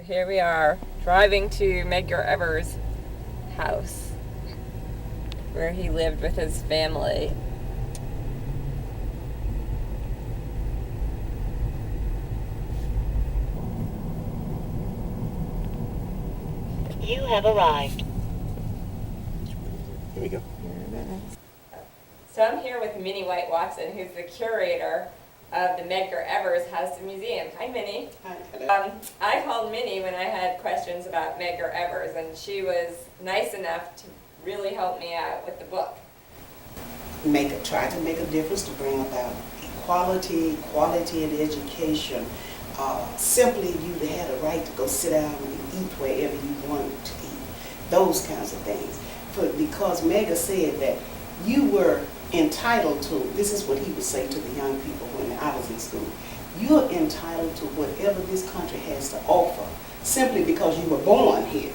Here we are, driving to Medgar Evers' house, where he lived with his family. You have arrived. Here we go. So I'm here with Minnie White Watson, who's the curator of the Medgar Evers House and Museum. Hi, Minnie. Hi. I called Minnie when I had questions about Medgar Evers, and she was nice enough to really help me out with the book. Try to make a difference to bring about equality, quality in education. Simply, you had a right to go sit down and eat wherever you wanted to eat. Those kinds of things. Because Medgar said that you were entitled to, this is what he would say to the young people when I was in school, you're entitled to whatever this country has to offer, simply because you were born here.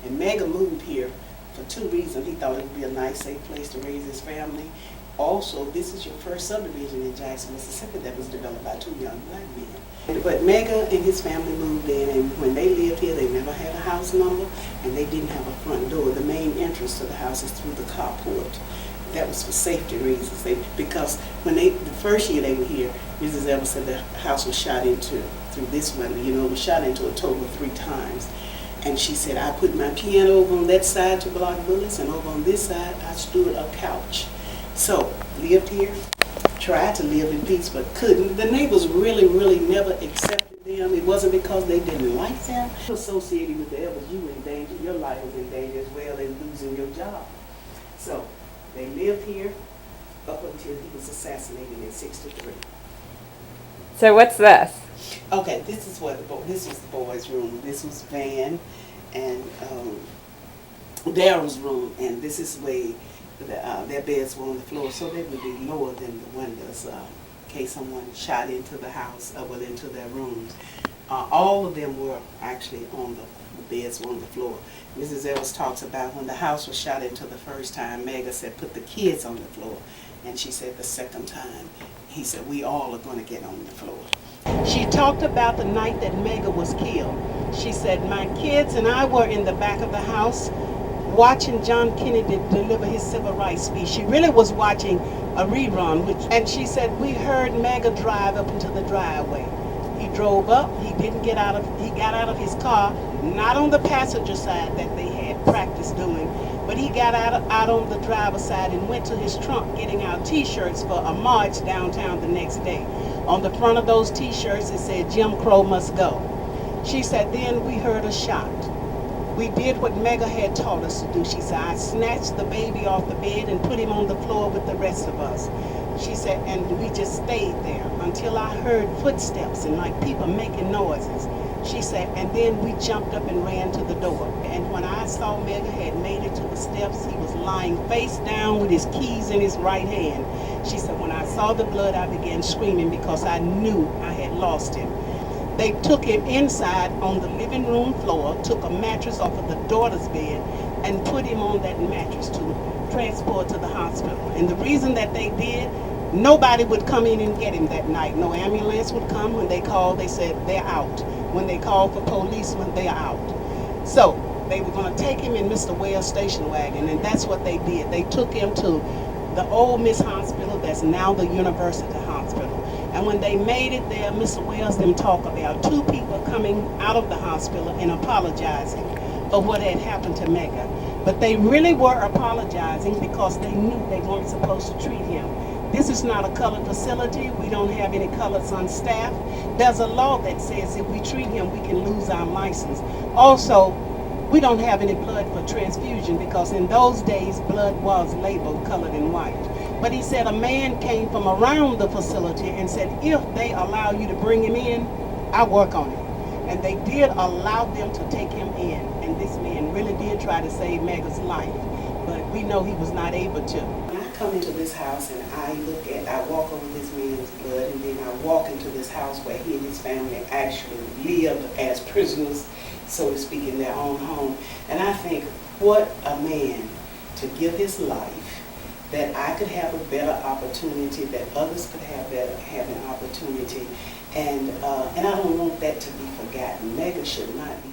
And Medgar moved here for two reasons. He thought it would be a nice, safe place to raise his family. Also, this is your first subdivision in Jackson, Mississippi that was developed by two young black men. But Medgar and his family moved in, and when they lived here, they never had a house number, and they didn't have a front door. The main entrance to the house is through the carport. That was for safety reasons. Because when the first year they were here, Mrs. Evers said the house was shot into, through this window, it was shot into a total of 3 times. And she said, I put my piano over on that side to block bullets, and over on this side, I stood a couch. So, lived here, tried to live in peace, but couldn't. The neighbors really never accepted them. It wasn't because they didn't like them. Associated with the Evers, you were in danger. Your life was in danger as well as losing your job. So, they lived here up until he was assassinated in '63. So what's this? Okay, this is this was the boys' room. This was Van and Daryl's room, and this is where their beds were on the floor, so they would be lower than the windows in case someone shot into the house or into their rooms. All of them were actually on the beds were on the floor. Mrs. Evers talks about when the house was shot into the first time, Medgar said, put the kids on the floor. And she said the second time, he said, we all are going to get on the floor. She talked about the night that Medgar was killed. She said, my kids and I were in the back of the house watching John Kennedy deliver his civil rights speech. She really was watching a rerun. And she said, we heard Medgar drive up into the driveway. He drove up, he got out of his car, not on the passenger side that they had practiced doing, but he got out on the driver's side and went to his trunk getting out t-shirts for a march downtown the next day. On the front of those t-shirts it said, Jim Crow must go. She said, then we heard a shot. We did what Medgar had taught us to do. She said, I snatched the baby off the bed and put him on the floor with the rest of us. She said, and we just stayed there until I heard footsteps and like people making noises. She said, and then we jumped up and ran to the door. And when I saw Medgar had made it to the steps, he was lying face down with his keys in his right hand. She said, when I saw the blood, I began screaming because I knew I had lost him. They took him inside on the living room floor, took a mattress off of the daughter's bed, and put him on that mattress to transport to the hospital. And the reason that they did, nobody would come in and get him that night. No ambulance would come. When they called, they said they're out. When they called for policemen, they're out. So they were going to take him in Mr. Wells' station wagon, and that's what they did. They took him to the old Miss Hospital that's now the University Hospital. And when they made it there, Mr. Wells them talk about 2 people coming out of the hospital and apologizing for what had happened to Medgar. But they really were apologizing because they knew they weren't supposed to treat him. This is not a colored facility. We don't have any coloreds on staff. There's a law that says if we treat him, we can lose our license. Also, we don't have any blood for transfusion because in those days, blood was labeled colored and white. But he said a man came from around the facility and said, if they allow you to bring him in, I'll work on it. And they did allow them to take him in. And this man really did try to save Medgar's life. But we know he was not able to. When I come into this house and I walk over this man's blood, and then I walk into this house where he and his family actually lived as prisoners, so to speak, in their own home. And I think, what a man to give his life that I could have a better opportunity, that others could have an opportunity. And I don't want that to be forgotten. Megan should not be